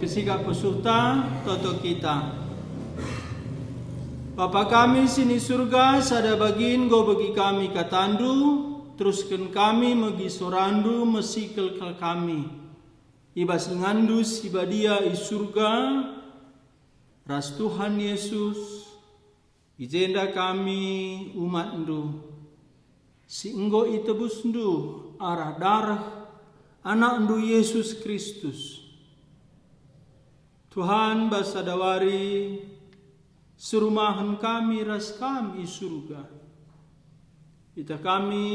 Sipesika pesuta toto kita. Bapa kami sini surga, sada bagin go bagi kami katandu, teruskan kami megi sorandu mesikel kami. Ibas ingandus ibadia i surga, ras Tuhan Yesus, ijenda kami umat ndu. Si enggo itebus ndu arah darah anak ndu Yesus Kristus. Tuhan basadawari serumahan kami ras kami surga. Ita kami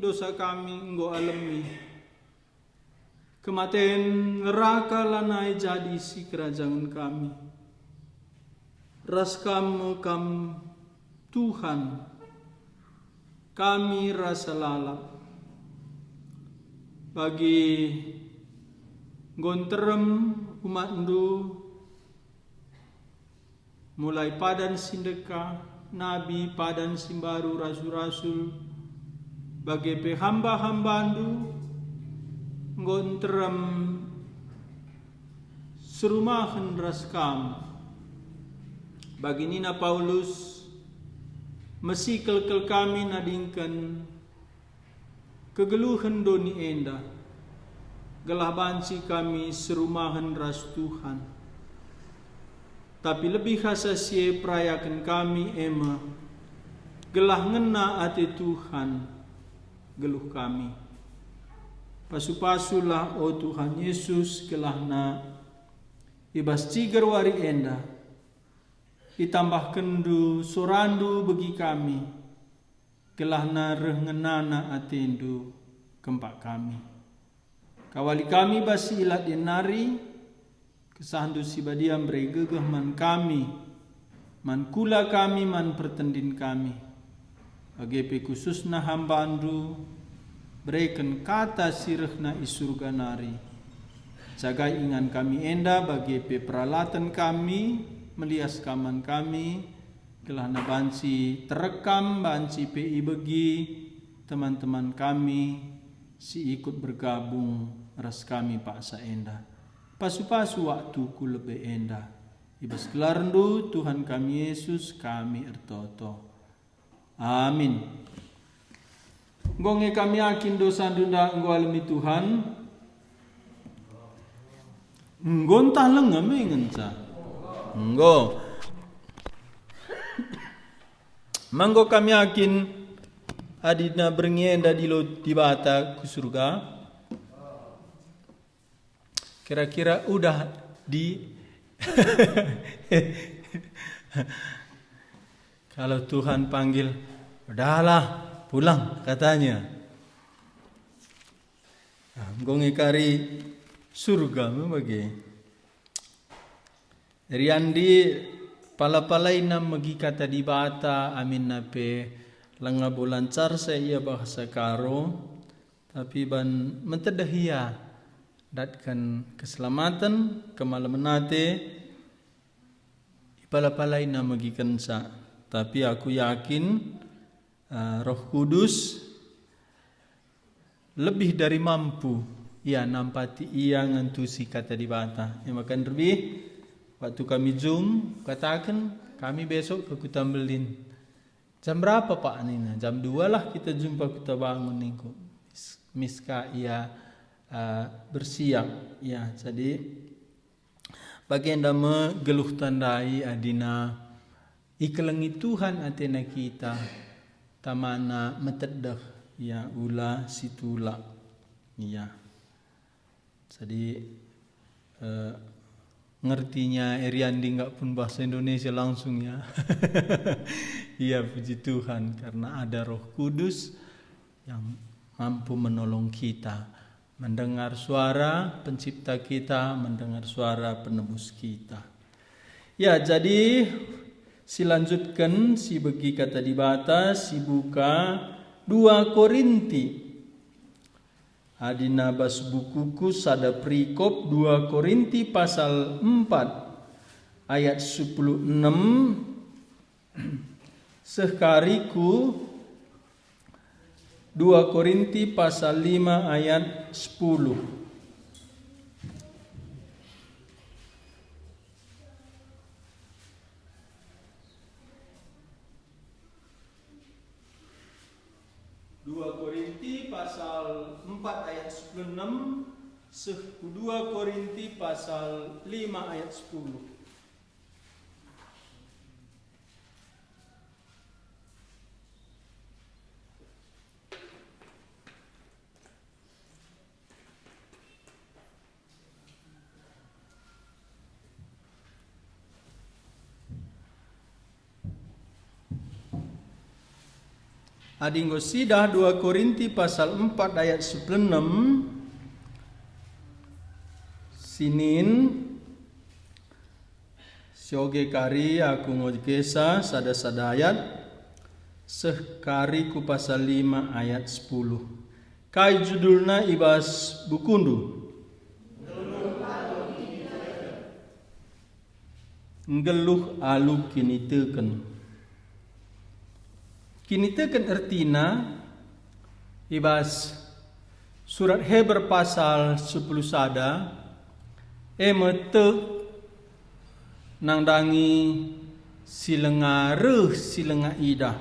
dosa kami enggo alami. Kematian neraka lanai jadi si kerajaan kami. Ras kamu Tuhan kami rasa lalap. Bagi gonterem umat ndu mulai padan sindeka, nabi padan simbaru rasul-rasul, bagi hamba-hamba ndu gonterem serumahan raskam. Bagi Nina Paulus mesikel kami nadingkan kegeluhan doni enda, gelah banci kami serumahan ras Tuhan. Tapi lebih hasasie perayakan kami ema, gelah ngena ati Tuhan geluh kami. Pasu-pasulah o Tuhan Yesus gelah na ibas cigar wari enda, ditambah kendu sorandu bagi kami, gelah na rehgenana atendu kempak kami. Kawali kami basi ilat dinari, kesahandu sibadiam beregegah man kami, man kula kami, man pertendin kami. Bagi khususna hambandu, berikan kata sirehna isurga nari. Jaga ingan kami enda bagi peralatan kami, melias kaman kami, gelah na banci terekam, banci PI begi, teman-teman kami, si ikut bergabung, ras kami paksa enda. Pasu-pasu waktu ku lebih enda. Ibas kelarndu Tuhan kami Yesus kami ertoto. Amin. Gonge kami yakin dosa dunda enggo alami Tuhan. Nggontah lengam ngenca. Enggo. Manggo kami yakin adina berngenda di bata ku surga. Kira-kira udah di kalau Tuhan panggil, udahlah pulang katanya. Gongi kari surga membagi. Riandi pala-palai nam magi kata di bata amin nape langa bulancar saya bahasa karo tapi ban mentedahia datkan keselamatan kemalamanate ipala-palai na magi kensa. Tapi aku yakin Roh Kudus lebih dari mampu ia nampati ia ngantusi kata di bata. Ya makan lebih waktu kami Zoom katakan kami besok ke Kutambelin. Jam berapa Pak Nina? Jam 2 lah kita jumpa kita bangun ningko. Miska ia bersiap ya. Jadi bagian dama geluh tandai adina ikelengi Tuhan atena kita tamana metedah ya ula situla ya. Jadi ngertinya Eriandi enggak pun bahasa Indonesia langsung ya. Iya puji Tuhan karena ada Roh Kudus yang mampu menolong kita mendengar suara pencipta kita, mendengar suara penebus kita. Ya, jadi si lanjutkan si bagi kata di bata si buka 2 Korinti. Adina bas bukuku sada perikop 2 Korinti pasal 4 ayat 16 sekariku 2 Korinti pasal 5 ayat 10. ayat 16, 2 Korinti pasal 5 ayat 10. Adinggo sidah 2 Korinti pasal 4 ayat 16 sinin sioge kari aku ngogesa sada ayat sekari ku pasal 5 ayat 10. Kai judulna ibas bukundu ngeluh alu kini teken. Kini teken ertina ibas surat Heber pasal 10 sada emete nang dangi silenga ida.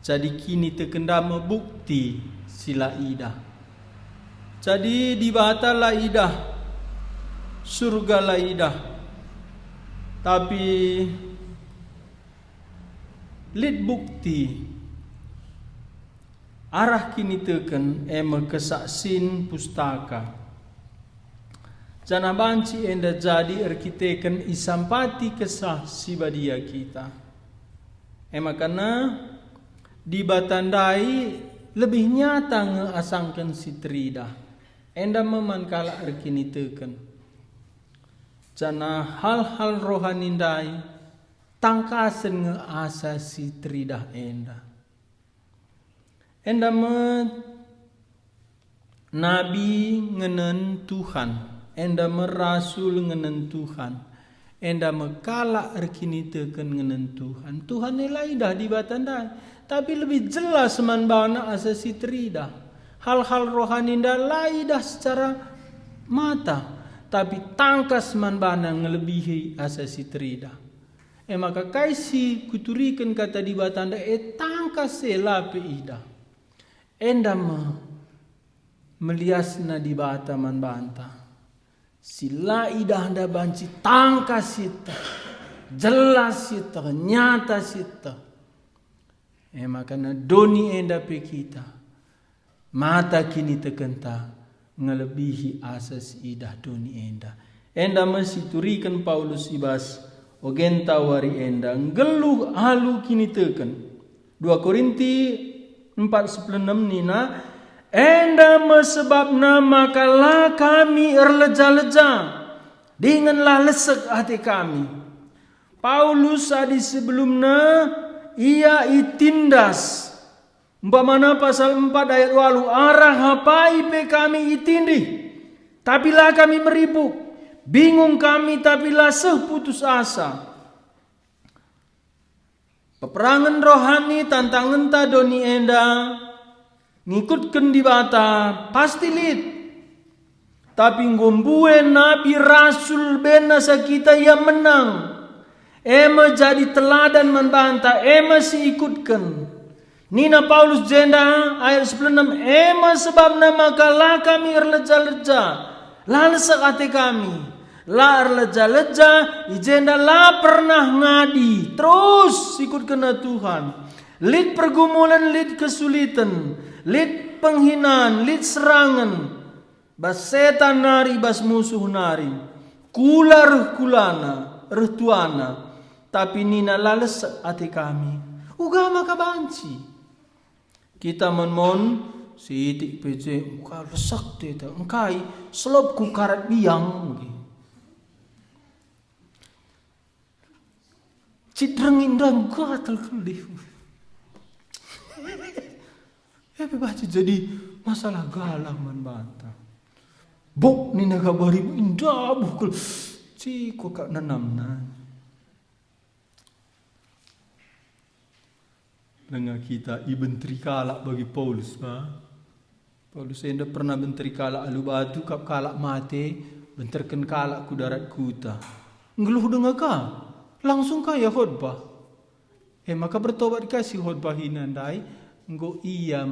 Jadi kini teken dama bukti sila ida. Jadi dibata la ida, surga la ida. Tapi lid bukti arah kini teken ema kesaksin pustaka. Jana banci enda jadi arkiteken isampati kesah sibadia kita. Ema karena dibatandai lebih nyata ngeasangkan si trida. Enda memankala arkini teken. Jana hal-hal rohanindai tangkasen ngeasa si tridah enda. Enda nabi ngenen Tuhan, enda rasul ngenen Tuhan, enda kala erkini teken ngenen Tuhan. Tuhan nilai dah dibatandai, tapi lebih jelas man bana asa si tridah. Hal-hal rohani dah lai dah secara mata, tapi tangkas man bana ngelebihi asa si tridah. Maka kaisi kuturikan kata di batanda tangkas lape ida. Enda meliasna di bata man banta. Sila ida anda banci tangkas ita. Jelas ita, nyata ita. Maka na doni enda pe kita. Mata kini tekenta ngelebihi asas ida doni enda. Enda masiturikan Paulus ibas ogenta wari enda ngeluh alu kini teken 2 Korinti 4:16 nina enda mesebabna makalah kami erleja-leja dinganlah lesek hati kami. Paulus adi sebelumna ia itindas umpamana pasal 4 ayat 8 arah hapai pe kami itindih tapilah kami meribuk. Bingung kami tapi laseh putus asa. Peperangan rohani tantangan ta doni enda ngikutkan di bata pasti lid. Tapi ngombue nabi rasul benasa kita yang menang. Ema jadi teladan membanta, ema si ikutkan. Nina Paulus jenda ayat 96 ema sebabna makalah kami erleja-leja. Lalu sekate kami. La leja-leja, ijenda la pernah ngadi. Terus ikut kena Tuhan. Lid pergumulan, lid kesulitan. Lid penghinaan, lid serangan. Bas setan nari, bas musuh nari. Kula ruh kulana, ruh tuana. Tapi nina lales ati kami. Ugama kabanci. Kita mon sitik pece. Uka lesak teta. Engkai selop ku karat biang. Citrengin dan gatal kelih. Baca jadi masalah galang man banta. Bok ni nagabari indah bukul. Ciko kak nanamna. Dengar kita ibentri kalak bagi Paulus ba. Paulus enda pernah bentri kalak alu batu kap kalak mate benterken kalak ku darat kuta. Ngeluh dengar ka. Langsung kaya khotbah. Maka bertobat kasih khotbah hinandai. Engko ia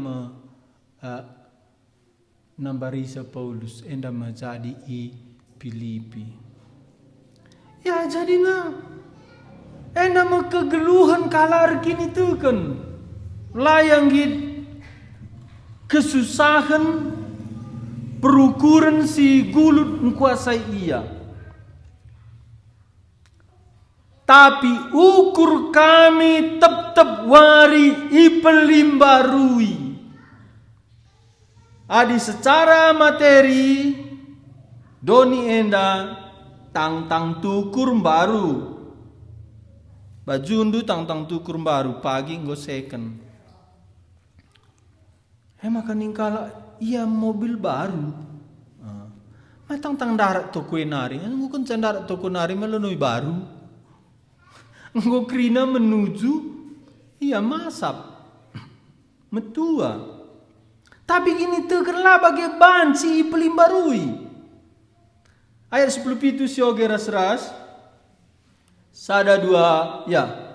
nambarisa Paulus enda majadi i Filipi. Ya jadinya enda kegeluhan kalar kini tuken layang git kesusahan perukuran si gulut menguasai ia. Tapi ukur kami tetap wari ipelimbarui. Adi secara materi doni enda tang tukur baru. Bajundu tang tukur baru pagi nggo second. Makan ningkala iya mobil baru. Matang darat toko nari, ngukun darat toko nari melenui baru. Nggo krina menuju iya masap. Metua. Tapi gini tegerlah bagai banci pelimbarui. Ayat 10 itu sioge ras-ras. Sada dua ya.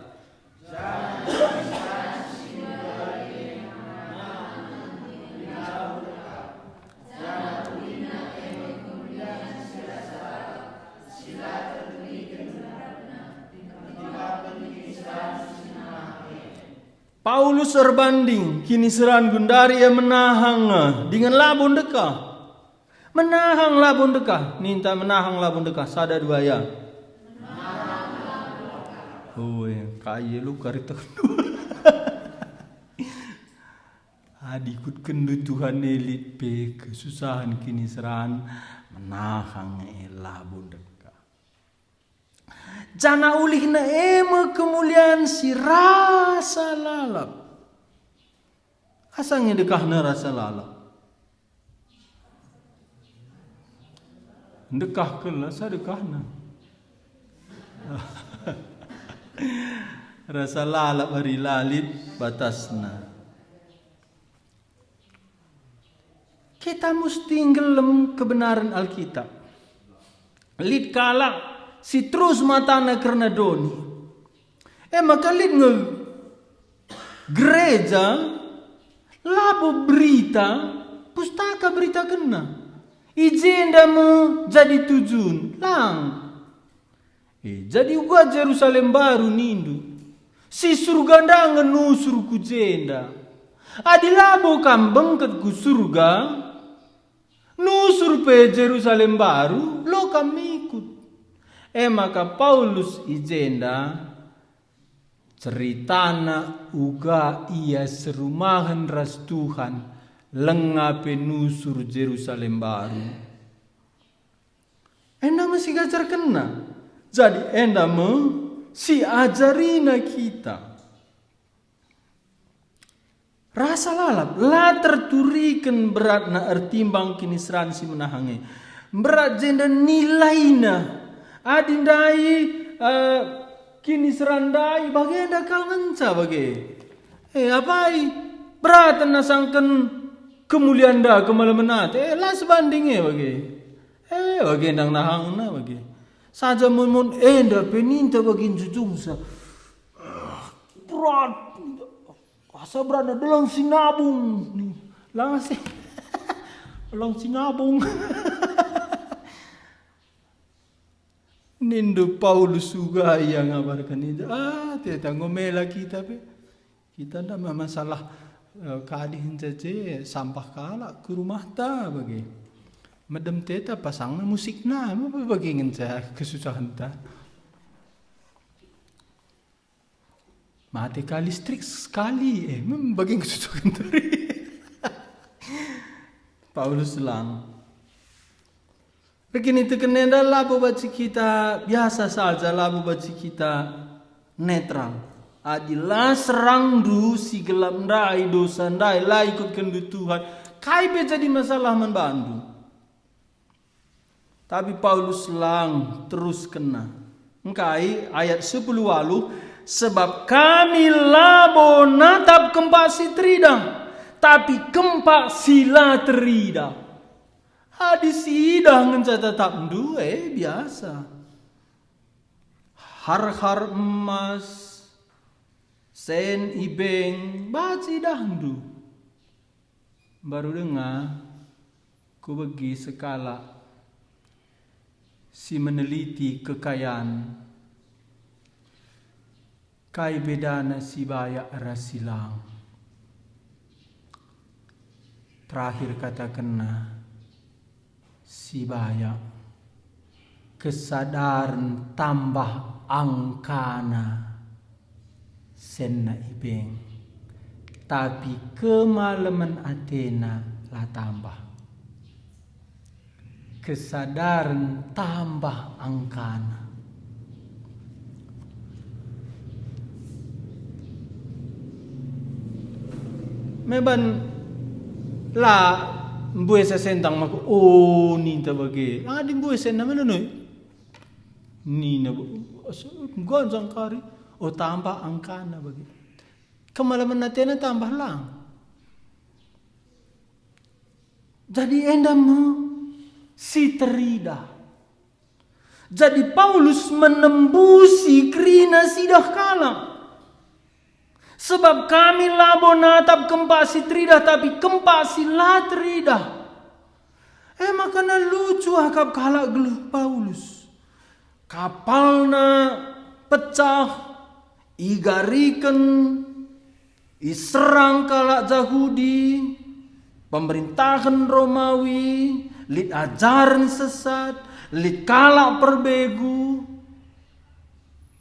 Paulus berbanding kini seran gundari yang menahang dengan labun dekah. Menahang labun dekah. Ninta menahang labun dekah. Sada dua ya. Oh kaya lu karita kendu. Adikut kendu Tuhan elit pe kesusahan kini seran menahang labun dekah. Jana ulihna ema kemuliaan si rasa lalap. Asangnya dekahna rasa lalap. Dekah kelah sadekahna. Rasa lalap hari lalit batasna. Kita mesti ngelem kebenaran Alkitab. Lid kala si terus matana karena doni. Maka lid nge gereja labu berita pustaka berita kena. Ijenda mu jadi tujun lang. Jadi gua Jerusalem baru nindu. Si surga ndangan nusur ku jenda. Adilabo kambeng ke ku surga. Nusur pe Jerusalem baru lo kami ikut. Maka Paulus ijenda ceritana uga ia serumahan ras Tuhan lengape nusur Jerusalem baru. Enda masih gajar kena. Jadi enda si ajarina kita. Rasa lalap la terturikan berat na ertimbang kini seran si menahangi. Berat jenda nilaina. Adindai kini serandai bagi anda kau ngenca bagi. Apai berat nasangkan kemuliaan dah kemalaman lah sebandingnya bagi. Bagi endang nahang na bagi. Saja mun enda peninta bagi jujung sa. Berat. Asa berada dalam sinabung nih. Langsung. Dalam sinabung. Nindu Paulus juga yang ngabarkan itu. Tidak ngomela kita pe. Kita ndak masalah kalihin saja sampah kala ke rumah ta bagi. Medem teta pasangna musik na apa bagi ngenca kesusahan ta. Mati kali listrik sekali bagi kesusahan tadi. Paulus lang. Begini tekenenda labu baca kita biasa saja labu baca kita netral. Adilah serang du si gelap ndai dosa ndai lah ikut kendu Tuhan. Kai be jadi masalah membantu. Tapi Paulus lang terus kena. Engkai ayat 10 walu sebab kami labo natap kempak si tridang tapi kempak sila terida. Hadis idah ngenca tetap ndu biasa. Har emas sen ibeng baci dah ndu. Baru dengar ku bagi sekala si meneliti kekayaan kai bedana si baya rasilang. Terakhir kata kena si baya kesadaran tambah angkana senna ibeng, tapi kemalaman Athena lah tambah. Kesadaran tambah angkana. Meban lah mbue sa sentang mako ni ta bagi. Di mbue sen naman ano. Ni na gonjang kari tambah angkana bagi. Kemalaman natin na tambah lang. Jadi endam si terida. Jadi Paulus menembusi krina sidah kalang. Sebab kami labo natap kempasi tridah tapi kempasi la tridah. Makana lucu akap kalak geluh Paulus. Kapalna pecah, igarikan, iserang kalak Yahudi, pemerintahan Romawi, lit ajaran sesat, lit kalak perbegu,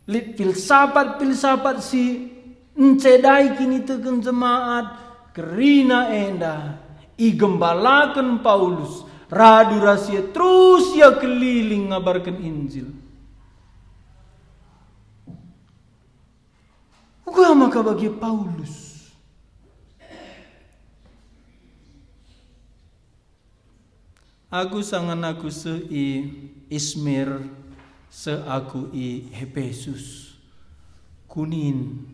lit filsafat si encedai kini tekan jemaat kerina enda igembalakan Paulus radu rahasia terus ya keliling ngabarkan Injil. Gua maka bagi Paulus aku sangan aku sei Ismir se aku i Efesus kunin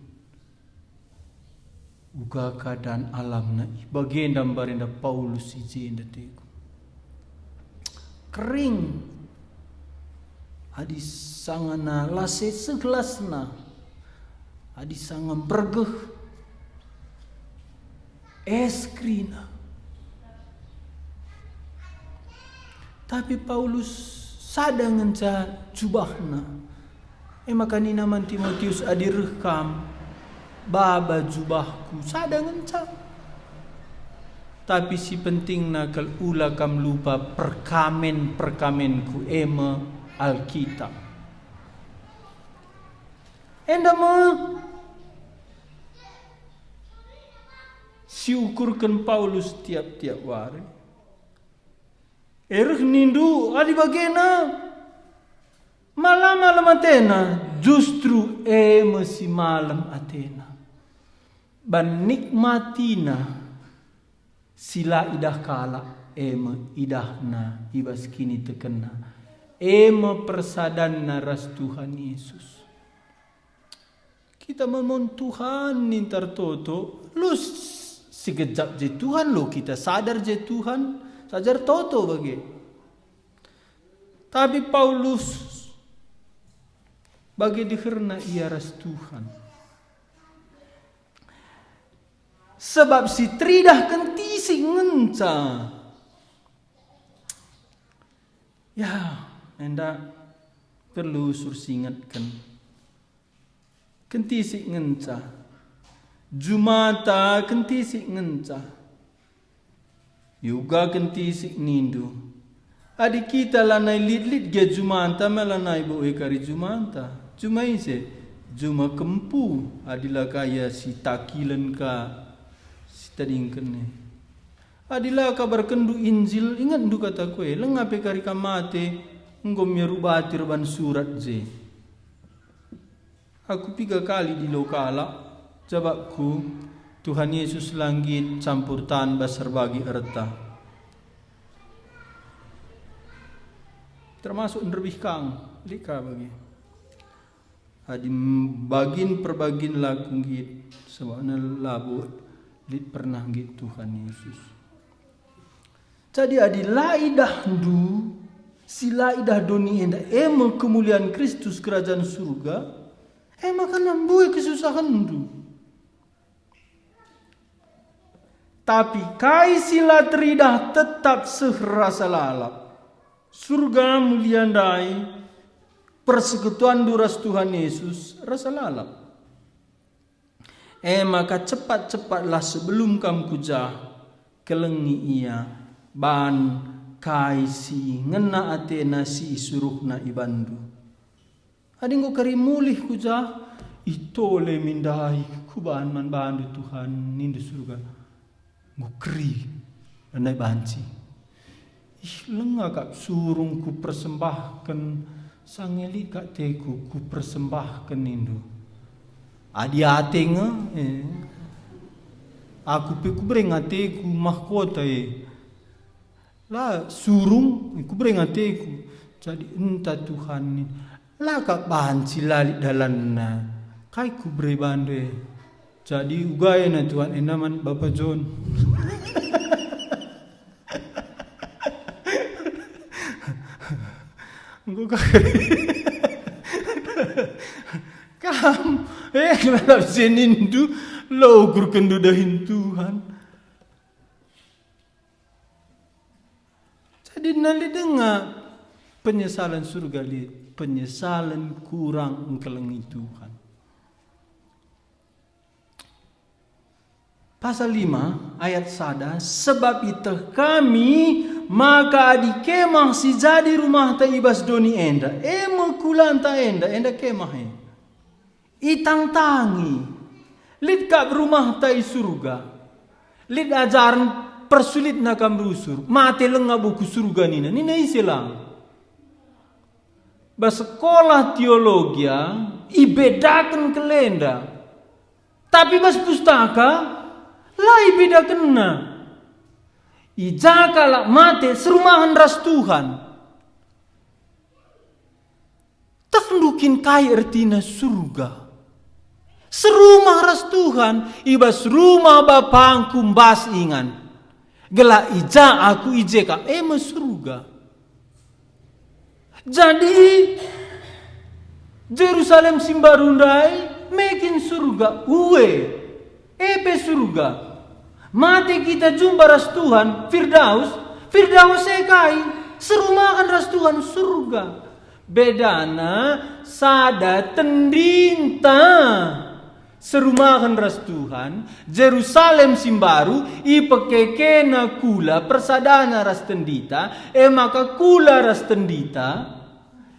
uga keadaan alam na bagian barinda Paulus izin detik kering adi sangana lase segelasna adi sangan bergeh eskrina tapi Paulus sadangan ca jubahna makani naman Timotius adi rekam baba jubahku sadangan ca. Tapi si penting nakal ula kam lupa perkamenku ema Alkitab. Endama si ukurkan Paulus tiap-tiap hari. Erh nindu adi bagena malam Athena justru ema si malam Athena. Ban nikmatina sila idah kala ema idahna ibas kini tekena ema persadanna ras Tuhan Yesus. Kita memon Tuhan nintar toto lu sekejap je Tuhan lo kita sadar je Tuhan sajar toto bagi. Tapi Paulus bagi diherna ia ras Tuhan. Sebab si tridah kentisi ngenca. Ya, enda perlu sursingatkan. Kentisi ngenca. Jumata kentisi ngenca. Yuga kentisi nindu. Adi kita lanai lit ge jumanta melanai bo ekari jumanta. Cuma ise juma kempu adila kaya si takilan ka tadingken ni. Adila kabar kendu Injil ingat ndu kata kue lengape kari kamate ngom merubah tirban surat je. Aku 3 kali di lokala jawabku Tuhan Yesus langit campur tan basar bagi erta. Termasuk nerbih kang lika bagi. Adi bagin perbagin laku git sebabna labu pernah gitu Tuhan Yesus. Jadi adi laidah ndu si laidah doni enda ema kemuliaan Kristus kerajaan surga ema kan nambui kesusahan ndu. tapi kai sila teridah tetap serasa lalap. Surga mulia dai, persekutuan duras Tuhan Yesus rasa lalap. Maka cepat-cepatlah sebelum kam kujah kelengi ia ban kai si ngena atena si suruhna ibandu. Adi ngo kari mulih kujah itole mindai kuban man bandu Tuhan nindu surga ngukri anai banci. Lenga kak surung ku persembahkan sangeli kak teku ku persembahkan nindu. Adi atenga aku ku bring ateku mahkota la surung ku bring ateku jadi entah Tuhan ni la kak banci lali dalanna kai ku beri bandu jadi ugai na Tuhan enaman Bapak John. Engkau kam kenapa senindu lo ukur kendudahin Tuhan. Jadi nanti dengar penyesalan surga lihat penyesalan kurang engkelengi Tuhan. Pasal 5 ayat 1, sebab itu kami maka adi kemah si jadi rumah ta ibas doni enda kulan ta enda kemah itang tangi lid ka rumah ta surga lid ajaran persulit na kam rusur mate lenga buku surga nina isilang basekolah teologia ibedakan kelenda tapi bas pustaka lai beda kena. Ija kalak mate serumahan ras Tuhan. Tak ndukin kai ertina surga. Serumah ras Tuhan. Ibas rumah bapangku mbas ingan. Gela ija aku ijeka surga. Jadi Jerusalem simbarundai mekin surga. Epe surga. Mati kita jumpa ras Tuhan Firdaus sekai serumahan ras Tuhan surga. Bedana sada tendinta serumahan ras Tuhan Jerusalem simbaru ipekekena kula persadana ras tendita maka kula ras tendita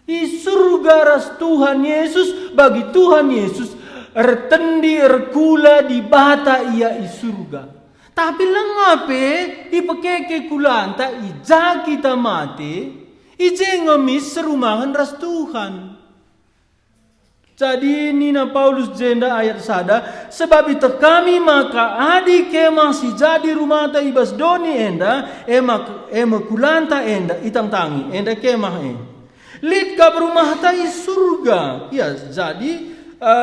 surga ras Tuhan Yesus bagi Tuhan Yesus ertendi erkula di bata ia surga. Tapi lengape ipekeke kulanta ija kita mati ije ngemis serumahan ras Tuhan. Jadi Nina Paulus jenda ayat sada sebab itu kami maka adi kemah si jadi rumah ta ibas doni enda ema kulanta enda itang tangi enda kemah lid ka rumah ta surga ya jadi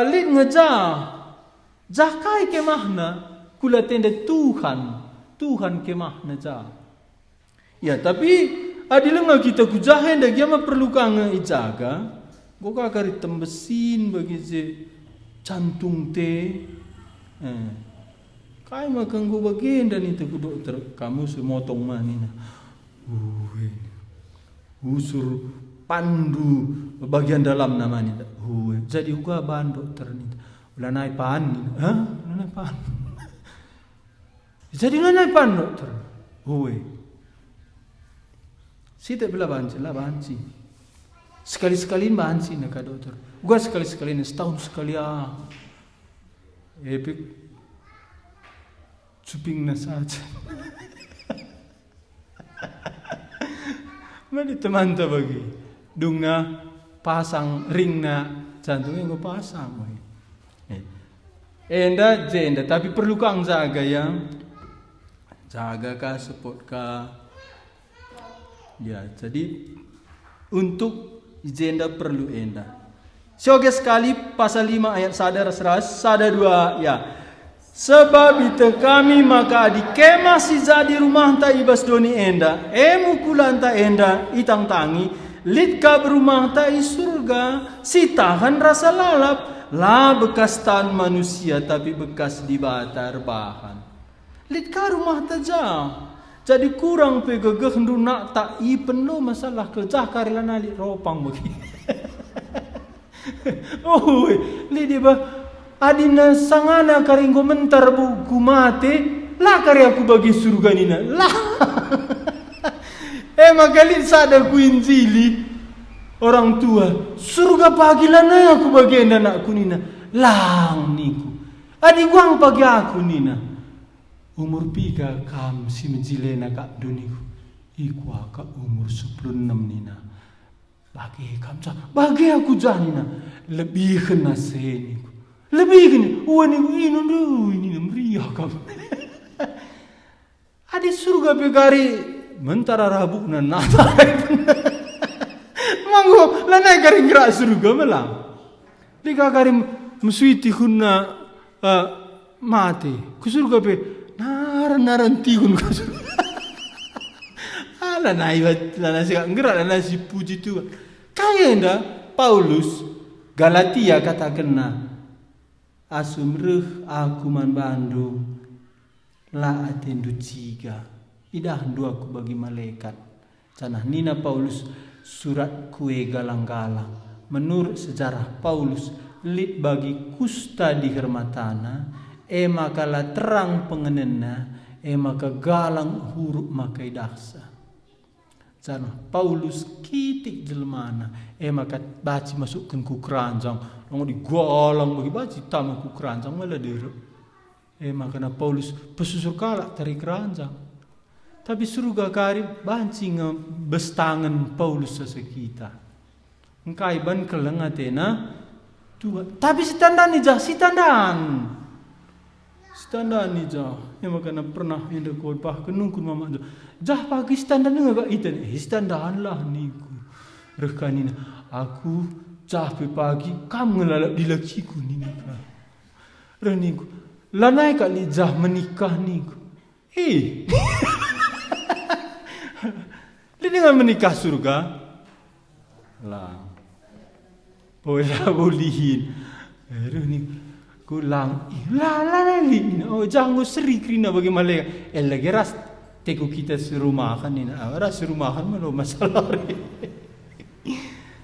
lid ngejah jakai kemahna kula tenda Tuhan kemah naja. Ya tapi adilenga kita kujahen dah giama perlu kanga ijaga. Goka kari tembesin bagi je cantung te. Kai makan go bagian dan itu ku dokter kamu semotong manina. Usur pandu bagian dalam namanya. Jadi uga bahan dokter ni. Ulanai pan ni. Ulanai pan. Jadi nanai pan dokter. Sita bela banci. Sekali-sekali banci nak dokter. Gua sekali-sekali setahun sekali Epic cuping na saja. Mani teman ta bagi. Dung na pasang ring na jantungnya gua pasang. Enda jenda tapi perlu kang jaga yang jaga kah, support kah. Ya, jadi untuk jenda perlu enda. Sioge sekali pasal 5 ayat sada 2 ya. Sebab itu kami maka di kemah si jadi rumah ta ibas doni enda. Mukulan ta enda itang tangi. Lid ka berumah ta surga. Si tahan rasa lalap. La bekas tan manusia tapi bekas dibatar bahan. Lit ka rumah taja. Jadi kurang pe gegeh ndu nak tak i penlo masalah kerja karilana lit ropang bagi. Oh, li dia ba adina sangana karing komentar bu kumate lah karya aku bagi surga nina. Lah. Magalit sada ku injili orang tua surga pagilana aku bagi anakku nina. Lang niku. Adi guang pagi aku nina. Umur piga kam si menjilena kak duniku. Iku aka umur 16 nina. Bagi kam sa, bagi aku janina. Lebih kena seniku. Lebih kena. Niku ini meriah kam. Adi surga pegari mentara rabu na nata. Manggo lanai garing gerak surga malam. Dika garing musuiti hunna mati. Ku surga pe naran tigun ku surga. Lanai si gerak lanai si puji Tuhan. Kaya Paulus Galatia katakanna asumreh aku man Bandung la atendu ciga idah dua aku bagi malaikat canah nina Paulus surat kue galang-galang menurut sejarah Paulus lit bagi kusta di hermatana makala terang pengenena maka galang huruf makai daksa canah Paulus kitik jelmana maka baci masukkan ku keranjang nong digalang bagi baci tamu ku keranjang malah dero makana Paulus pesusur kalak dari keranjang tapi surga karib banci bestangan Paulus sesekita engkai ban keleng atena Tuhan tapi si tandan ija makana pernah indah kau bah kenungkun mama jah pagi standan enggak iten standan lah niku rekanina aku jah pagi kamu ngelalap di lakiku nina reniku lanai kali jah menikah niku Li dengan menikah surga lah boleh bolihin reniku kulang lah li jangan seri krina bagi malaikat lagi ras teku kita serumahan ini ras serumahan mana masalah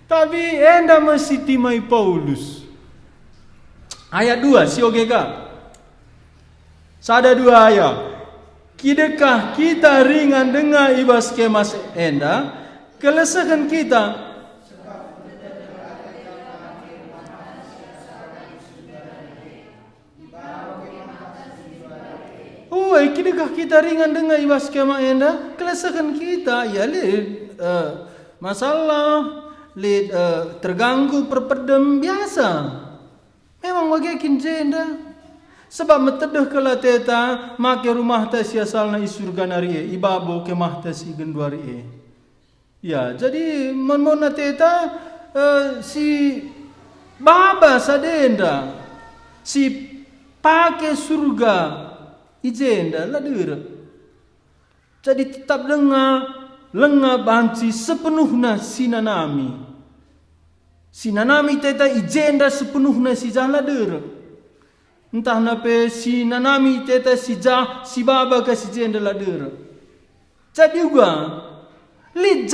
tapi enda masih timai Paulus ayat 2 si ogega sada 2 ayat kidekah kita ringan dengan ibas kemas enda kelesakan kita kidekah kita ringan dengan ibas kema enda kelesakan kita ya lid masalah lid terganggu perpedem biasa memang bagian jenda sebab metedeh kala teta make rumah ta si asalna isurga nari ibabo kemah ta si genduari ya jadi mon teta si baba sadenda si pake surga ijenda lah dera. Jadi tetap lenga banci sepenuhnya sinanami. Sinanami teta ijenda sepenuhnya si jah lah dera. Entah nape sinanami teta si jah si baba ke si jenda lah dera. Jadi juga lid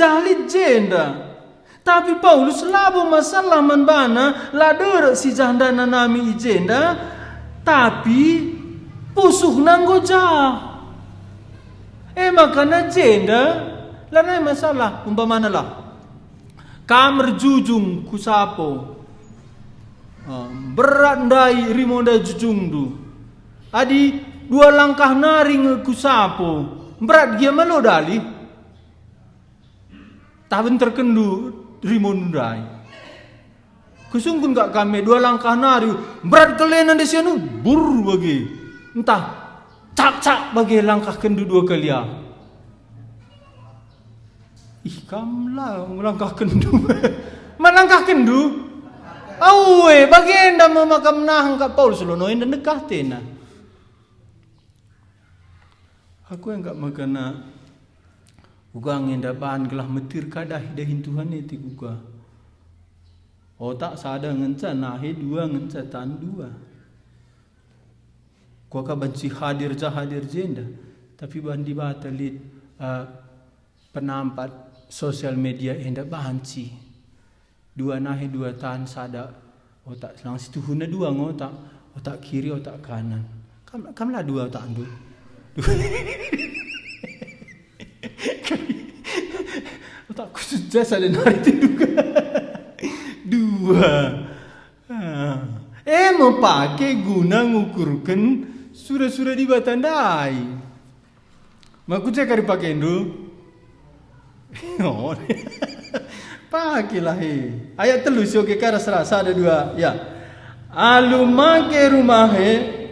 jenda. Tapi Paulus labo masalah manbana lah dera si jah dan nanami ijenda. Tapi pusuh nanggoja. Makana jenda lanai masalah umpamana lah. Kamar jujung kusapo. Berat ndai rimonda jujung du. Adi 2 langkah naring kusapo. Berat dia malo dali. Taben terkendu rimondai. Kusungkun gak kami 2 langkah nari. Berat kelenan di sianu bur bagi. Entah cak bagi langkah kendu 2 kali ya. Kamlah melangkah kendu. Melangkah kendu. Bagi enda memakam nahang ka Paulus lono enda nekah tena. Aku yang gak makana ugang enda bahan gelah metir kadah dahin Tuhan itu juga. Otak sada ngenca nahi 2 ngenca tan 2. Gua ka banci hadir jenda. Tapi bandi batalit penampat sosial media enda banci. Dua nahi dua tahan sada otak selang situ huna dua ngotak. Otak kiri otak kanan. Kamlah dua otak andu. Otak khusus jasa dan hari itu juga. Dua. Mau pakai guna ngukurkan surah-surah di batandai. Maku cek kari pakai dulu. Oh, pakailah ayat telus oke kara serasa ada dua ya. Alu make rumah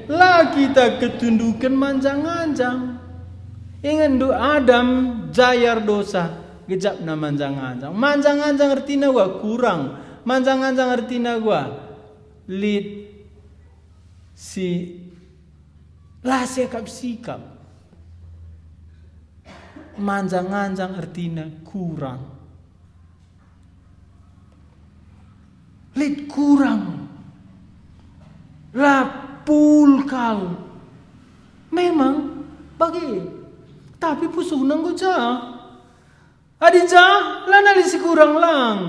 lah kita ketundukan manjang-anjang. Ingat du Adam jayar dosa gejap na manjang-anjang. Manjang-anjang artinya gua kurang. Manjang-anjang artinya gua lid si lah sikap. Manjang-anjang artinya kurang. Lid kurang. Lapul kau. Memang bagi. Tapi pusuh nang goja. Adija, lana lisi kurang lang.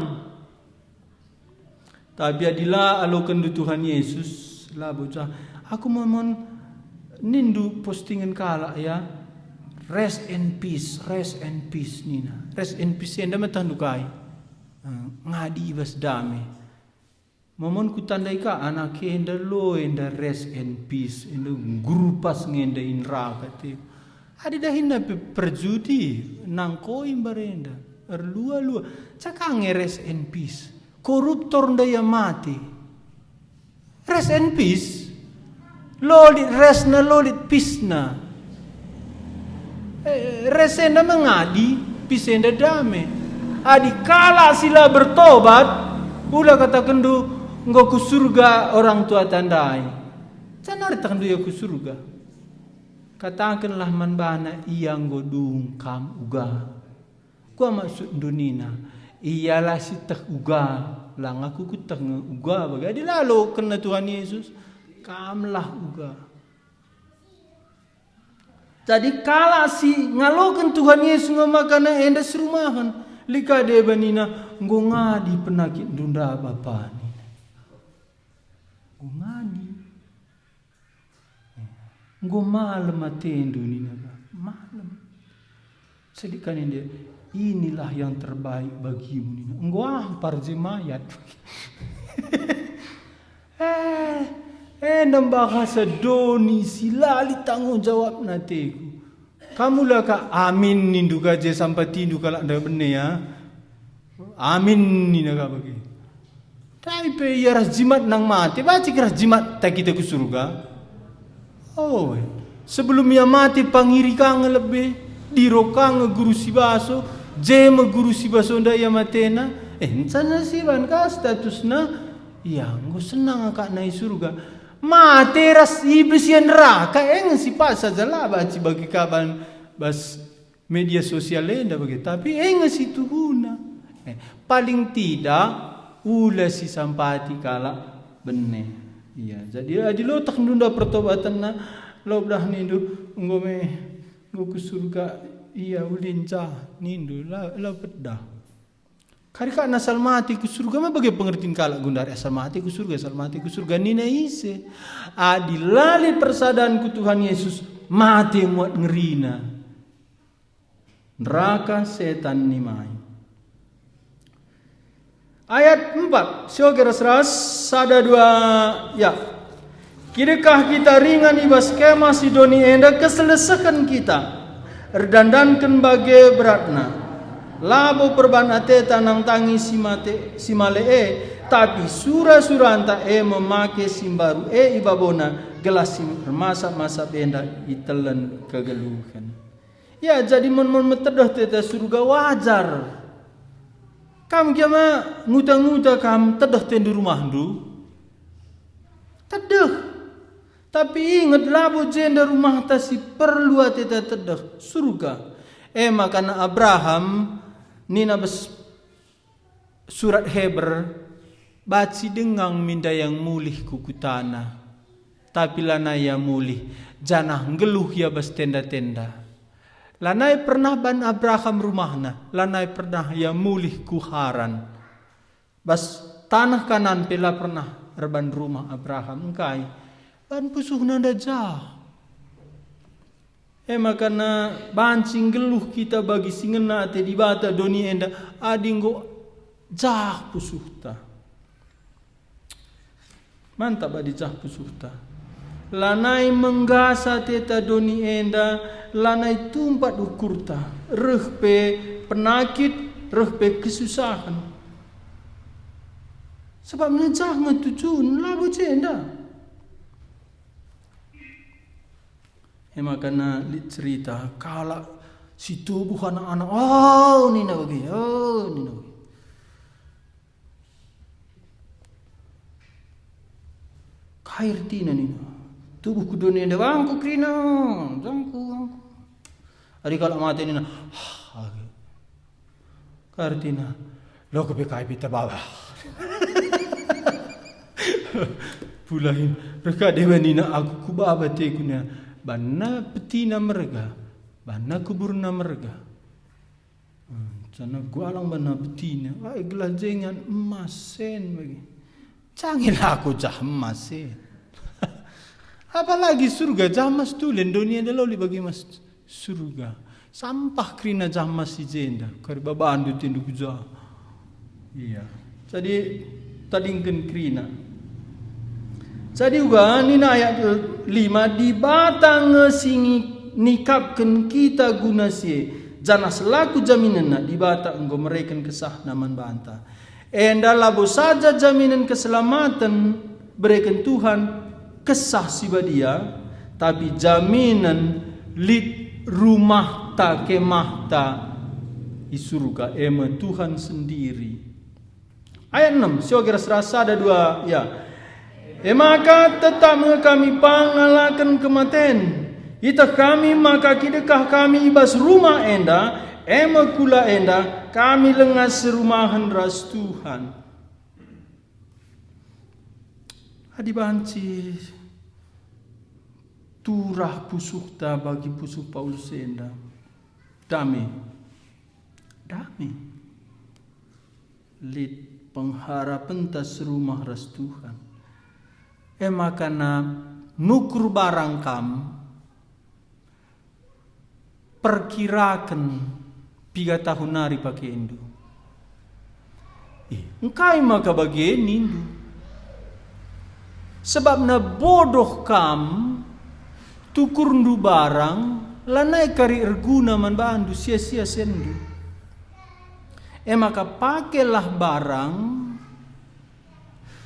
Tapi adilah alokan du Tuhan Yesus. Lah bocah. Aku mohon nindu postingan kala ya. Rest in peace Nina. Rest in peace enda matandukai. Ngadi ibas dame. Momon ku tandai ka anak enda lo enda rest in peace enda grupas ngenda inraka te. Adi dahinna perjudi nangko imbarenda. Erlua-lua. Cakange rest in peace. Koruptor ndaya mati. Rest in peace. Lolit rest na lolit peace na. Resenda mengadi, pisenda dame. Adi kala sila bertobat, ula kata kendu nggo ku surga orang tua tandai. Canar takendu ya ku surga. Katakanlah manbana iya nggo dungkam uga. Gua maksud dunina, iyalah si tak uga, lang aku ku tak uga bagai adi lalu kena Tuhan Yesus, kamlah uga. Jadi kala si ngalokan Tuhan Yesus ngamakana enda serumahan lika de banina nggo ngadi penakit dunda bapa ni. Nggo ngadi. Nggo malam atendu ni naga. Malam. Sedikan dia inilah yang terbaik bagimu ni. Nggo ampar jemayat. Endam bahasa doni silali tanggung jawab nateku. Kamulah ka amin nindu gaje sampai tindu kalak anda bener ya. Amin ni naga bagi. Tapi pe ya ras jimat nang mati, baca ras jimat tak kita ke surga. Oh, sebelum ia mati pangiri kang lebih dirokang guru si baso, jema guru si baso nda ya matena. Sana si ban ka statusna ya nggo senang akak nai surga. Mati ras iblis yang neraka si pasa jala baci bagi kaban bas media sosial enda bagi tapi si tuhuna paling tidak ula si sampati kala benne iya jadi adi lo tak nunda pertobatan na lo dah nindu nggo ku surga iya ulinca nindu la pedah. Karika nasal mati ku surga mah bagai pengertian kalak gundar asal mati ku surga nina ise. Adilali persadaan ku Tuhan Yesus mati muat ngerina. Neraka setan nimai. Ayat 4. Syokir seras sada dua ya. Kirikah kita ringan ibas kemah Sidoni enda keselesakan kita. Erdandankan bagai beratna. Labo perban ate tanang tangi simale tapi sura-sura anta memake simbaru ibabona gelas masa benda itelan kegeluhan. Ya jadi mon metedah teta surga wajar. Kam kiama nguta kam tedah tendu rumah du. Tedah. Tapi ingat labo jenda rumah tasi perlu teta tedah surga. Makana Abraham nina bes surat Heber baci dengang minda yang mulih kuku tanah. tapi lanai ya mulih janah ngeluh ya bas tenda-tenda. Lanai pernah ban Abraham rumahna, lanai pernah ya mulih kuharan. Bas tanah kanan pela pernah reban rumah Abraham engkai. Ban pusuhna dajah. Makana bancing geluh kita bagi singena te di bata doni enda adinggo jah pusuhta. Mantap adi jah pusuhta. Lanai menggasa teta doni enda, lanai tumpat ukurta, rehpe penakit, rehpe kesusahan. Sebab nejah ngetujun labu cenda. Makana cerita kalau si tubuh anak-anak, oh ni nak bagi. Kair tina ni. Tubuh kudunia dah bangku krina, bangku. Hari kalau mati ni na, kair tina, lo kepekai pita bawah. Pulahin, mereka dewa ni na aku kubaba tekunya. Bana petina mereka, bana kuburna mereka. Sana gualang bana petina, ay gelajengan emasen bagi. Canggih aku jah emasen. Apalagi surga jamas tulen dunia daloli bagi mas surga. Sampah krina jamas si jenda, kari babandu tindu kuja. Iya. Jadi tadingken krina. Jadi juga ni ayat 5 di batang singi nikapkan kita guna sie jana selaku jaminan di batang engkau mereka kesah naman banta. Enda labo saja jaminan keselamatan berikan Tuhan kesah sibadia, tapi jaminan lid rumah ta kemah ta di surga ema Tuhan sendiri. Ayat 6 siwa serasa ada 2 ya. Maka tetap kami pangalakan kematian. Ita kami maka kidekah kami ibas rumah enda, ema kula enda, kami lengas serumahan ras Tuhan. Adi banci turah pusukta bagi pusuk Paulus enda. Damai. Lid pengharapan tas rumah ras Tuhan. Makana nukur barang kam perkirakan 3 tahun hari pakai indu. Engkai maka bagi nindu. Sebab na bodoh kam tukur ndu barang lanai kari erguna man bandu sia-sia sendu. Maka pakailah barang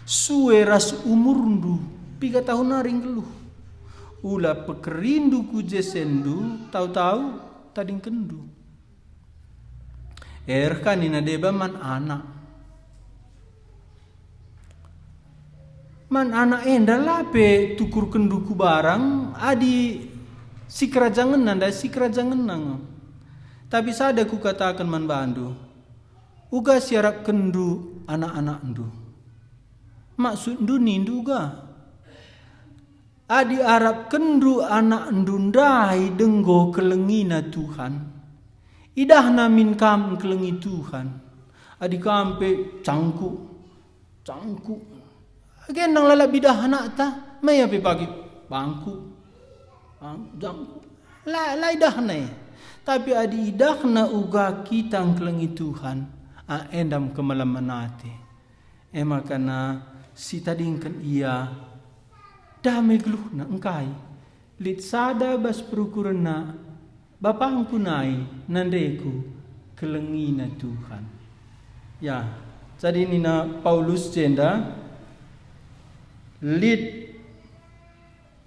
suwe ras umurndu 3 tahun naring geluh. Ula pekerindu kuje sendu tahu-tahu tading kendu. Kan ina deba man anak. Man anak enda lape tukur kenduku barang adi si kerajangan nanda si kerajangan nang. Tapi sada ku katakan man bandu. Uga siarap kendu anak-anak ndu. Maksud ndu nindu ga. Adi Arab kendu anak ndundai denggo kelengina Tuhan. Idah namin kam kelengi Tuhan. Adi kampe cangku. Agen nang lala bidah anak ta. Maya pe pagi bangku. Jangku. La idah na. Tapi adi idah na uga kita kelengi Tuhan. Endam kemalaman nate. Makana si tadingkan ia damai geluh na engkai lit sada bas perukuran na bapangku nai nandeku kelengina Tuhan. Ya, jadi ini na Paulus jenda lit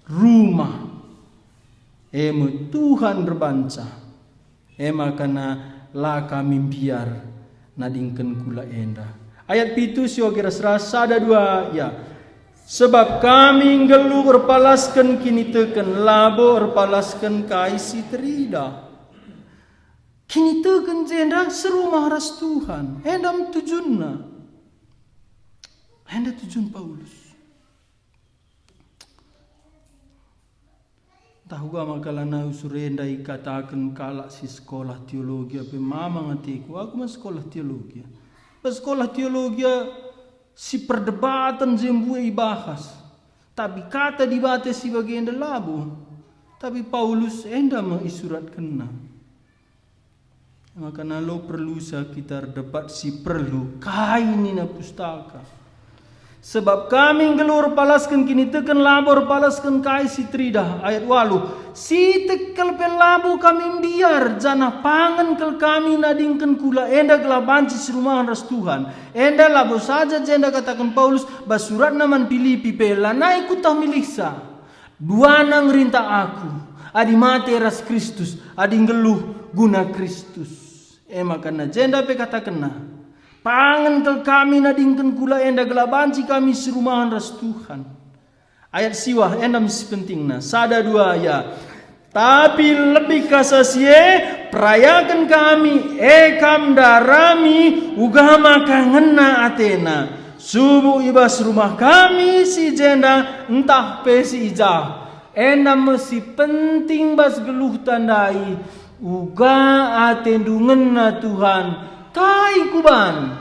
rumah Tuhan berbanca makana la kami biar nadingkan kula enda. Ayat 7 sio kira serasa ada 2 ya. Sebab kami geluh erpalaskan kini teken labo erpalaskan kaisi terida. Kini teken jenda serumah ras Tuhan. Endam tujunna. Enda tujun Paulus. Tahu gak makalana usurenda ikatakan kalak si sekolah teologi apa mama ngatiku aku mah sekolah teologi. Pas sekolah teologi si perdebatan jembue ibahas. Tapi kata dibate si bagian labu. Tapi Paulus enda mah isurat kena. Makanya lo perlu kita debat si perlu kaini na pustaka. Sebab kami ngelur palaskan kini tekan labor palaskan kai si tridah ayat 8. Si tekel pen labu kami biar jana pangan kel kami nadingkan kula enda gelabanci serumahan ras Tuhan. Enda labo saja jenda katakan Paulus basurat naman Filipi pela na ikut tah miliksa. Dua nang rinta aku. Adi mate ras Kristus, adi ngeluh guna Kristus. Makana jenda pe katakan na. Pangan kel kami nadingkan kula enda gelabanci kami serumahan ras Tuhan. Ayat siwah enda misi pentingna. Sada dua ya. Tapi lebih kasasie perayakan kami ekam darami ugama kangena Athena. Subuh ibas rumah kami si jenda entah pesi ijah. Enda mesi penting bas geluh tandai uga atendungena Tuhan. Kai kuban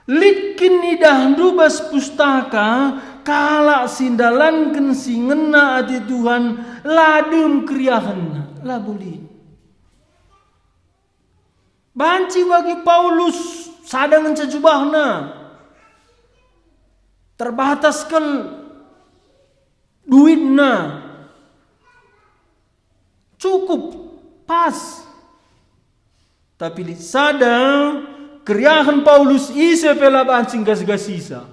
litkin idah dubas pustaka kala sindalanken singena ati Tuhan ladum kriahan labuli banci bagi Paulus sadangan cejubahna terbataskan duitna cukup pas. Tapi sadang kriahan Paulus ise pela bancing gas-gasisa.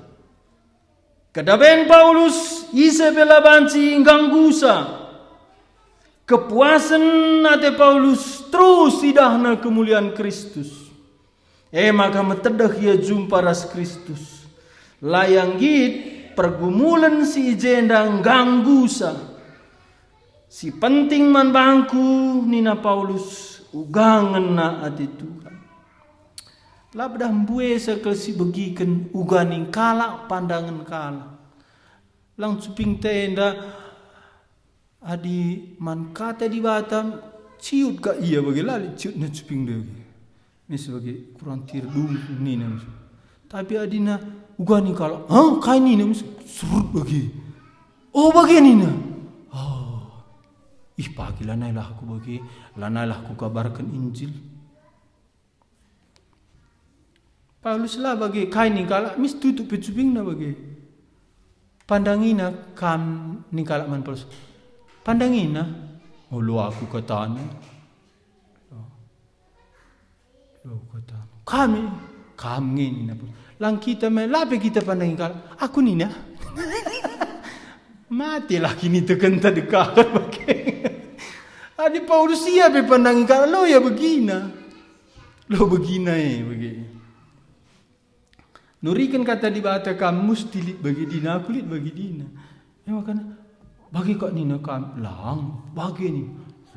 Kadaben Paulus ise pela bancing ganggusa. Kepuasan ate Paulus terus idahna kemuliaan Kristus. Maka metedah ia jumpa ras Kristus. Layang git pergumulan si jendang ganggusa. Si penting man bangku nina Paulus ugangan na ati Tuhan. Labdah mbue sekel si begiken uganing kala pandangan kala. Lang cuping tenda adi man kata di Batam ciut ka iya bagi lali ciut na cuping deui. Ini sebagai kurang tirdung nina. Tapi adina uganing kala. Kai nina surut bagi. Oh bagi nina. Pagi lanailah aku bagi, lanailah aku kabarkan Injil. Paulus lah bagi kain ningkala mis tutup pecubing na bagi. Pandangina kam ningkala man Paulus. Pandangina, lu aku katana. Lu katana. Kami ngini na Paulus. Lang kita me lape kita pandangin kala. Aku nina. Matilah kini tekan dekat bagi. Adi Paulus iya be pandangi kala lo ya begina. Lo begina bagi. Nurikan kata di bata kam musti bagi dina kulit bagi dina. Makana bagi kok nina kam lang bagi ni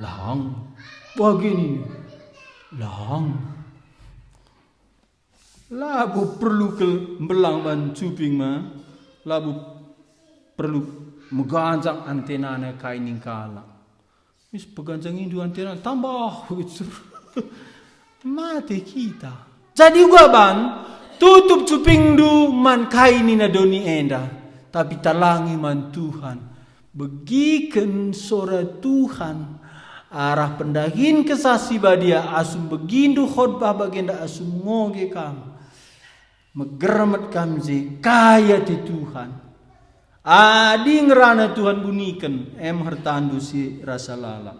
lang bagi ni lang. Labu perlu ke belang ban cuping ma. Labu perlu meganjang antena na kaining kala. Mis peganjang indu antena tambah begitu. Mati kita. Jadi juga ban tutup cuping du man kaini na doni enda. Tapi talangi man Tuhan. Begiken sora Tuhan. Arah pendahin kesasi badia asum begindu khotbah bagenda asum ngoge kam. Megeramat kamji kaya ti Tuhan. Adi ngerana Tuhan bunikan hertandu si rasa lala.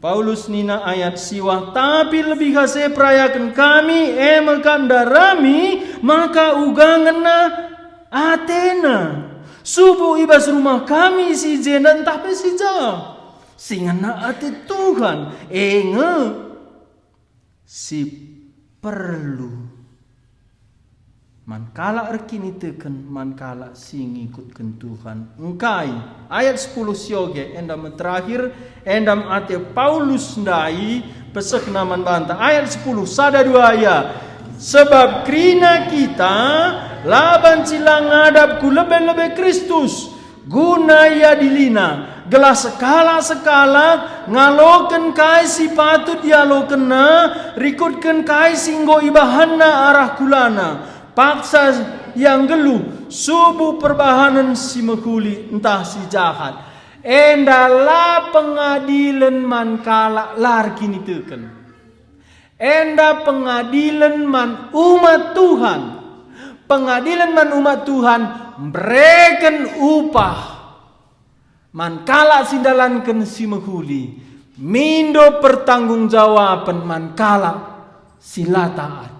Paulus nina ayat siwah tapi lebih hase perayakan kami makam darami maka ugangan na Athena. Subuh ibas rumah kami si jena tapi si ja. Singan na ati Tuhan si perlu man kala erkini teken man kala sing ikutkan Tuhan engkai ayat 10 sioge endam terakhir endam ate Paulus ndai pesek naman banta ayat 10 sada dua ya Sebab kerina kita laban silang ngadap ku lebih-lebih Kristus guna ia dilina gelas sekala-sekala ngaloken kai si patut dialokena rikutken kai singgo ibahanna arah kulana paksa yang geluh subuh perbahanan si mekuli entah si jahat endala pengadilan man kala lar kini teken enda pengadilan man umat Tuhan pengadilan man umat Tuhan berikan upah man kala sindalankan si mehuli mindo pertanggungjawaban man kala sila taat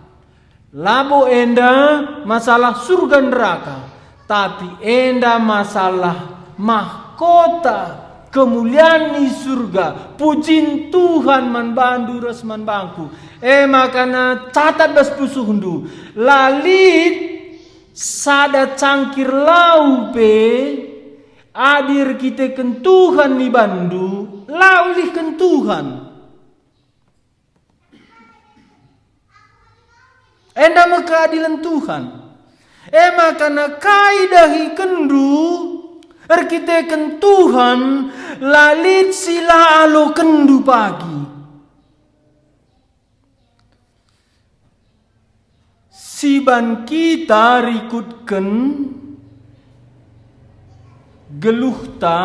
labo enda masalah surga neraka tapi enda masalah mahkota kemuliaan di surga pujin Tuhan man bandu ras man bangku makana catat bas pusuhundu lalit sada cangkir lau pe adir kita ken Tuhan ni bandu laulih ken Tuhan enda keadilan Tuhan makana kaidahi kendu kita ken Tuhan lalit sila alo kendu pagi siban kita rikutken geluhta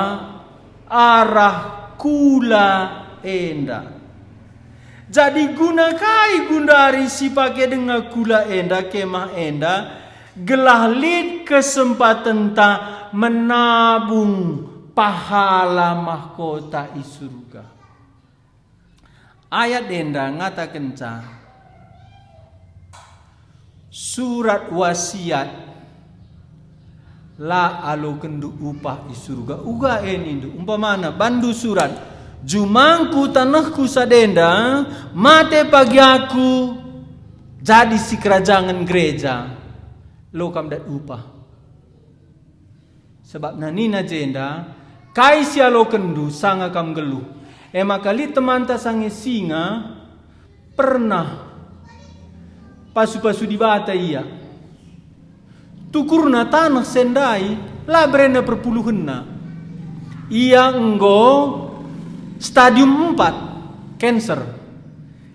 arah kula enda. Jadi guna kai gundari si pakai dengan kula enda kemah enda gelah lid kesempatan ta menabung pahala mahkota di surga. Ayat enda ngata kenca surat wasiat la alo kendu upah di surga uga enindu umpamana bandu surat jumangku tanahku sadenda mate pagi aku jadi si kerajaan gereja lo kam dat upah sebab nanina jenda kai si alo kendu sanga kam geluh makali teman ta sange singa pernah pasu-pasu di bata iya tukurna tanah sendai la brenda perpuluhanna ia enggo stadium 4 cancer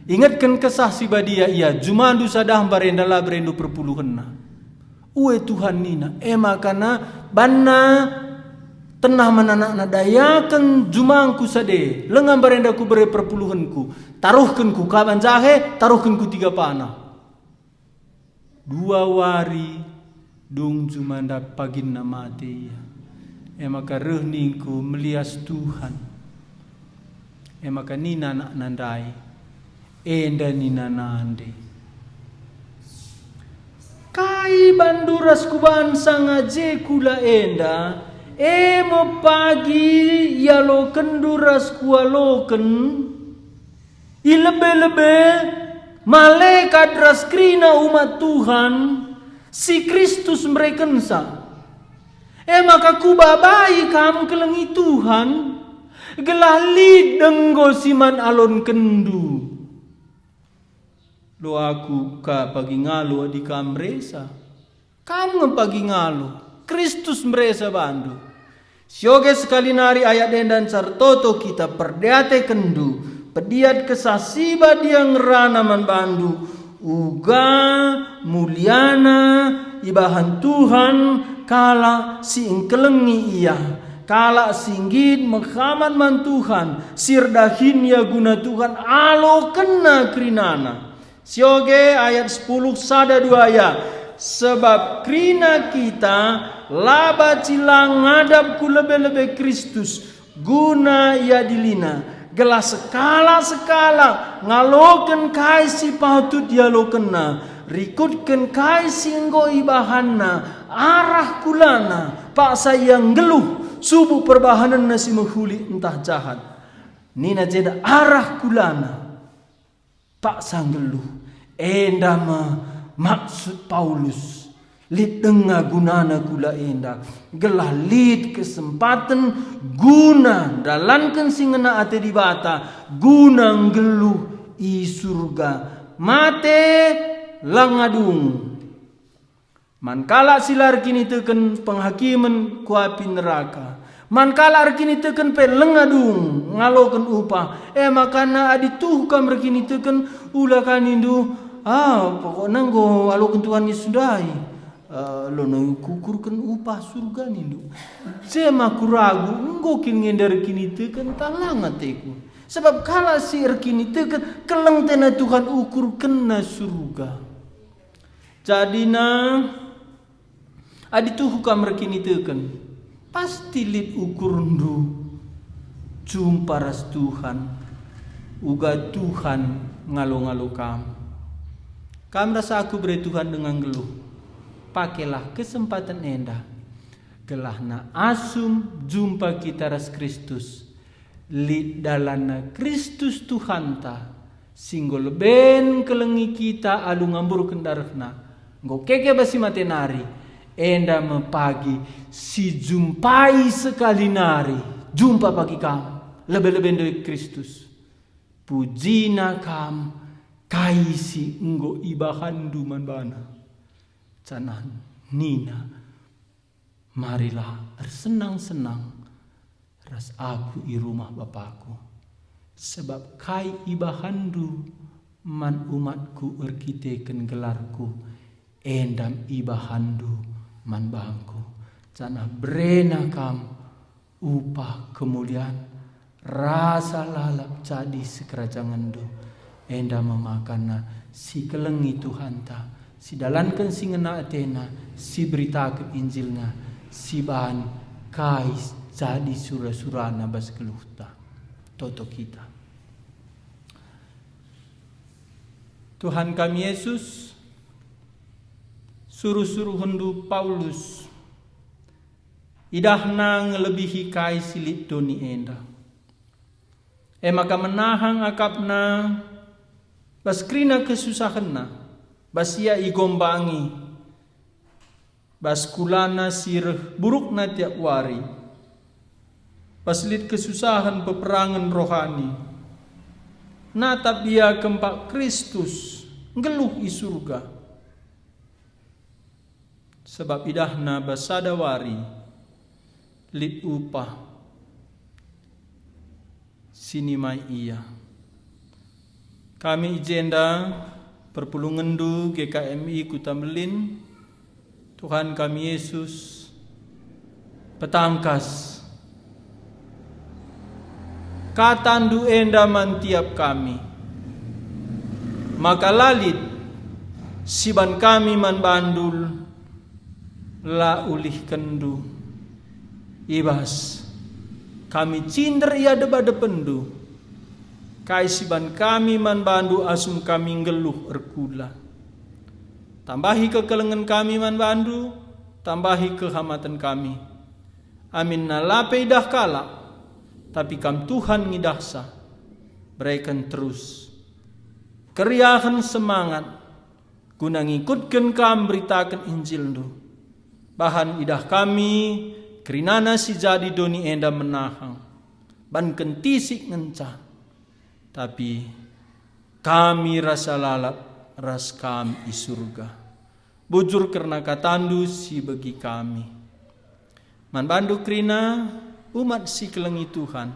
ingatkan kesah si badia ia jumandu sadah barenda la brenda perpuluhanna uwe Tuhan nina makana banna tenah manana dayakan jumangku sade lengan barenda ku bere perpuluhanku taruhkan ku kaban jahe taruhkan ku 3 panah 2 wari dung jumanda pagin na mati maka rehningku melias Tuhan maka nina nak nandai enda nina nande kai banduras kuban sangaje kula enda mo pagi yalo kenduras kualoken ilebe-lebe malaikat raskrina umat Tuhan si Kristus merekensa maka kubabai kamu kelengi Tuhan gelali denggo siman alon kendu lo aku ka pagi ngalo di kamresa kamu pagi ngalo Kristus meresa bandu sioge sekali nari ayat dan sartoto kita perdeate kendu pediat kesasiba diang rana man bandu uga muliana ibahan Tuhan kala si engkelengi ia kala singgit menghaman man Tuhan sirdahin ya guna Tuhan alo kena krinana sioge ayat 10 sada 2 ayat sebab krina kita laba cilang ngadap ku lebe-lebe Kristus guna ia dilina gelas sekala-sekala ngaloken kai si patut dialokena rikutken kai singgo ibahanna arah kulana pak sayang geluh subuh perbahanan nasi menghuli entah jahat nina jeda arah kulana pak sang geluh endama maksud Paulus lid denga gunana kula enda gelah lid kesempatan guna dalankan singena ate di bata guna geluh i surga mate langadung. Mankala silar kini teken penghakiman kuapi neraka. Mankala kini teken pe lengadung ngaloken upah. Makana adi tuh kamar kini teken ulakan indu. Pokoknya nggo aloken Tuhan Yesus dai. Lono kukurkan upah surga nindu. Sema kuragu nggo kin ngendar kini teken talangat teku. Sebab kala si kini teken keleng tena Tuhan ukur kena surga. Jadina adi tuh kamar kini teken pasti lid ukur ndu jumpa ras Tuhan uga Tuhan ngalo-ngalo kam rasa aku beri Tuhan dengan geluh. Pakailah kesempatan endah gelahna asum jumpa kita ras Kristus lid dalana Kristus Tuhan ta singgol ben kelengi kita alu ngambur kendarna nggo keke basi matenari enda mepagi si jumpai sekali nari jumpa pagi kam lebih-lebih dari Kristus pujina kam kaisi nggo ibahandu manbana canan nina marilah bersenang-senang ras aku i rumah Bapakku sebab kai ibahandu man umatku erkiteken gelarku endam ibahandu man bangku cana brena kam upah kemuliaan rasa lalap jadi sekerajangan do enda memakana si kelengi Tuhan ta si dalankan si ngena atena si berita ke Injilna si bahan kais jadi surah-surana bas keluhta toto kita. Tuhan kami Yesus suruh-suruh hendu Paulus idahna ngelebihi kai silit doni enda. Maka menahang akapna baskrina kesusahanna basia igombangi baskulana sireh burukna tiap wari baslit kesusahan peperangan rohani natap dia kempak Kristus ngeluh i surga sebab idahna basada wari lit upah sini mai iya kami ijenda perpulungendu GKMI Kutamelin Tuhan kami Yesus petangkas katandu enda mantiap kami maka lalit siban kami man bandul la ulih kendu ibas kami cinder ia deba dependu kai siban kami man bandu asum kami ngeluh erkula tambahi kekelengan kami man bandu tambahi kehamatan kami amin nalape idah kala tapi kam Tuhan ngidahsa berikan terus keriahan semangat guna ngikutkan kam beritakan Injil du bahan idah kami kerinana si jadi doni enda menahang ban kentisik ngencah tapi kami rasa lalap ras kami i surga bujur karena katandu si bagi kami man bandu krina umat si kelengi Tuhan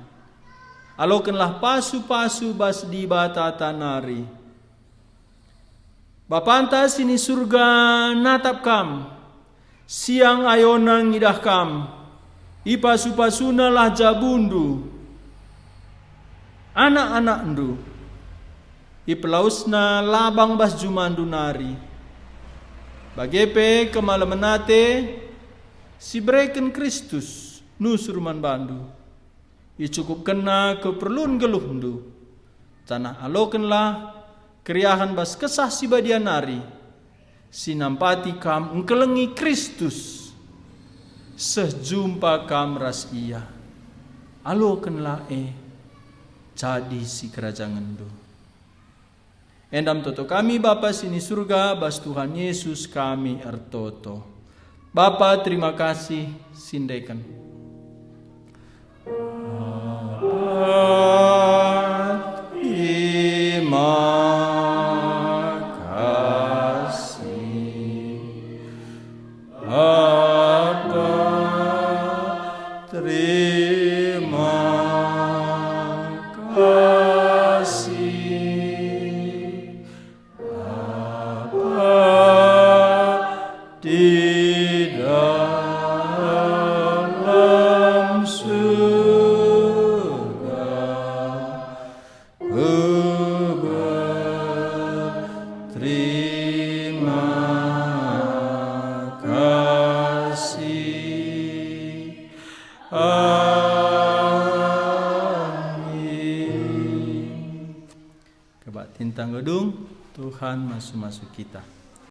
alokenlah pasu-pasu bas di bata tanari bapanta sini surga natap kam siang ayona ngidah kam ipasu-pasuna lah jabundu anak-anak ndu ipelausna labang bas jumandu nari bagepe kemalemenate si breken Kristus nusurman bandu icukup kena keperluan geluh ndu tanah alokenlah keriahan bas kesah si badian nari sinampati kam engkelengi Kristus sejumpa kam ras iya alokenlah jadi si kerajaan do endam toto kami Bapa sini surga bas Tuhan Yesus kami ertoto Bapa terima kasih sindekan terima kasih kasih Bapa di dalam surga, berterima kasih. Amin. Kebak tintang gedung Tuhan masuk-masuk kita.